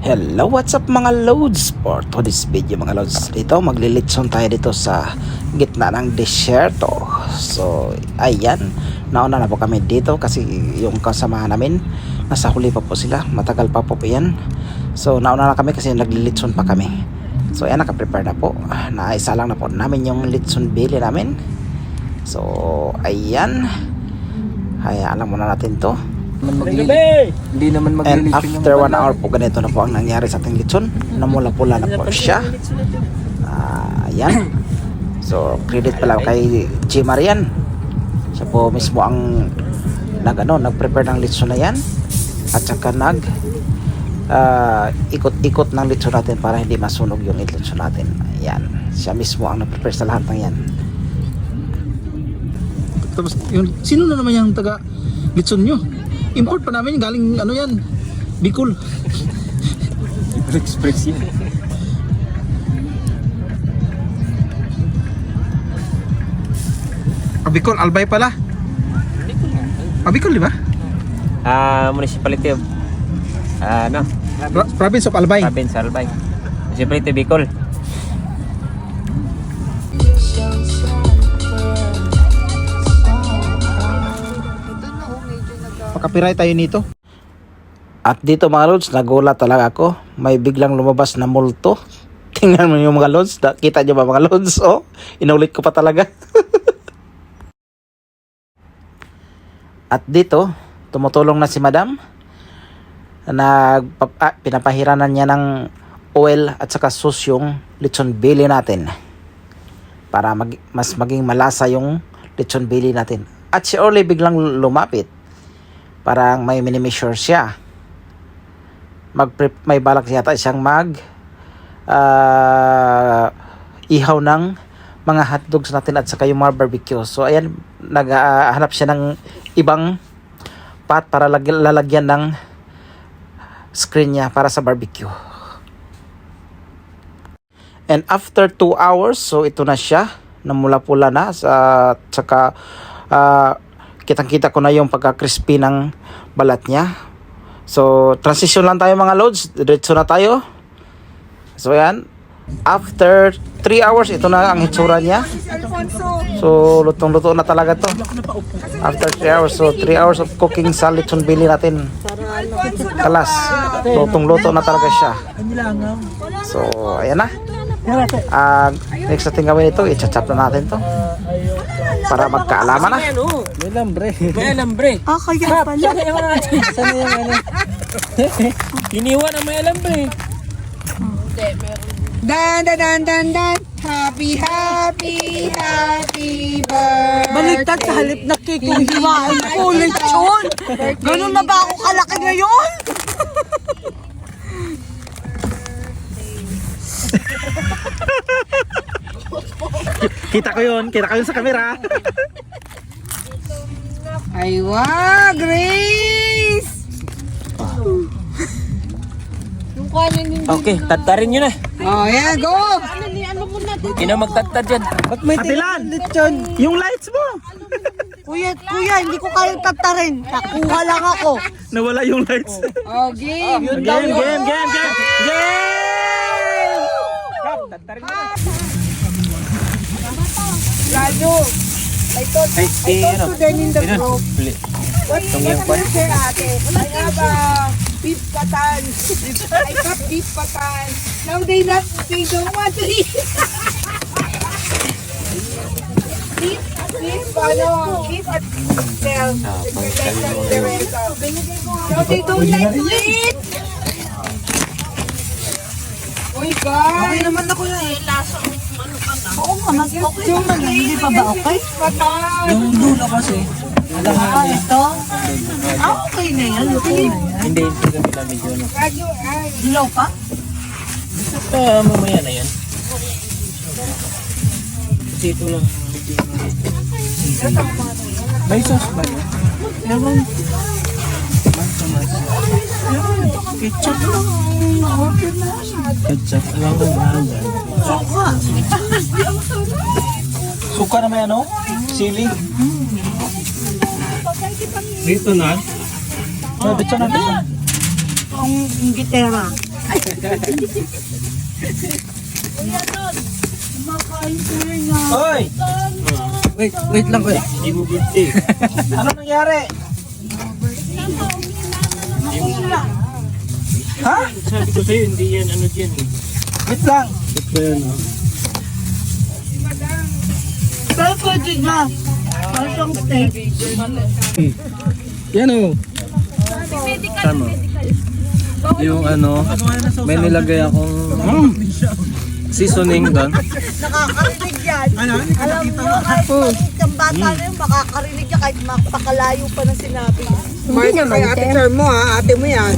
Hello, what's up mga loads? For today's video mga loads, dito maglilitson tayo dito sa gitna ng desierto. So ayan, nauna na po kami dito kasi yung kasamahan namin nasa huli pa po sila, matagal pa po yan. So nauna na kami kasi naglilitson pa kami. So ayan, nakaprepare na po, naisa lang na po namin yung litson bili namin. So ayan, hayaan lang muna natin to. Hindi naman And maglilitson after 1 hour po, ganito na po ang nangyari sa ating litson. Namula-pula na po siya. Ayan. So credit pala kay G. Marian. Siya po mismo ang nag-prepare ng litson na yan. At saka ikot-ikot ng litson natin para hindi masunog yung litson natin. Ayan. Siya mismo ang nag-prepare sa lahat ng yan. Tapos, sino na naman yung taga litson nyo? Import pa namin, galing ano yan, Bicol. Express yan. Bicol, Albay pala. Bicol, di ba? Municipality of Province of Albay. Province Albay. Municipality Bicol. Copyright tayo nito. At dito mga lods, nagulat talaga ako. May biglang lumabas na multo. Tingnan mo yung mga lods. Kita nyo ba mga lods? Oh, inulit ko pa talaga. At dito, tumutulong na si madam. Pinapahiranan niya ng oil at saka sauce yung lechon belly natin. Para mas maging malasa yung lechon belly natin. At si Orly biglang lumapit. Parang may mini-measure siya. May balak yata siyang ihaw ng mga hotdogs natin at saka yung mga barbecue. So ayan, naghahanap siya ng ibang pot para lalagyan ng screen niya para sa barbecue. And after 2 hours, so ito na siya, namula-pula na at saka kitang-kita ko na yung pagka-crispy ng balat niya. So, transition lang tayo mga loads. Diretso na tayo. So, ayan. After 3 hours, ito na ang hitsura niya. So, lutong-luto na talaga to. After 3 hours. So, 3 hours of cooking sa lechon belly natin. Kalas. Lutong-luto na talaga siya. So, ayan na. Next natin gawin ito, i-chop na natin to para magkaalaman na. May lambre. May alambre. Kaya pala. Sana yung ano? Iniwan ang may alambre. Dan, dan, dan, dan, dan. Happy, happy, happy birthday. Baligtad sa halip na cake yung hiwain ko, lechon. Ganun na ba ako kalaki ngayon? Kita ko yun sa camera. Ay, wow, Grace! Okay, tatarin nyo na. Oh, yeah, go! Sino magtatad dyan? Ba't may lechon? Yung lights mo. Kuya, hindi ko kayang tatarin. Nakuha lang ako. Nawala yung lights. Oh, game! Game. Lalo! I thought to them in the group. What you share, ate? I have beef patan. I got beef patan. Now they don't want to eat. Beef at sell. No, they don't like to eat. Oh my God! Okay naman ako yun eh. Oo nga, okay naman. Hindi pa ba okay? Yung dulo kasi. Ito? Okay na yan. Okay na yan. Hindi kami namin yun. Dilaw pa? Mamaya na yan. Kasi ito lang. May sauce ba yun? Ewan. Ketchup lang. Ketchup lang ang mahal. Suka. Suka na may ano? Sili? Dito na? Dito na. Ang gitera. Hoy! Wait lang ko. Hindi mo birthday. Ano nangyari? Ha? Sabi ko sa'yo, hindi yan ano dyan eh. Wait lang. Ito yan oh. Pero pwede na. Parang steak. Yan o. Tama. Yung ano, may nilagay akong seasoning doon. Nakakarinig yan. Alam mo, kahit maliit kang bata na yun, makakarinig ka kahit makakalayo pa ng sinabi. Mark, kay ate Sir mo ha, ate mo yan.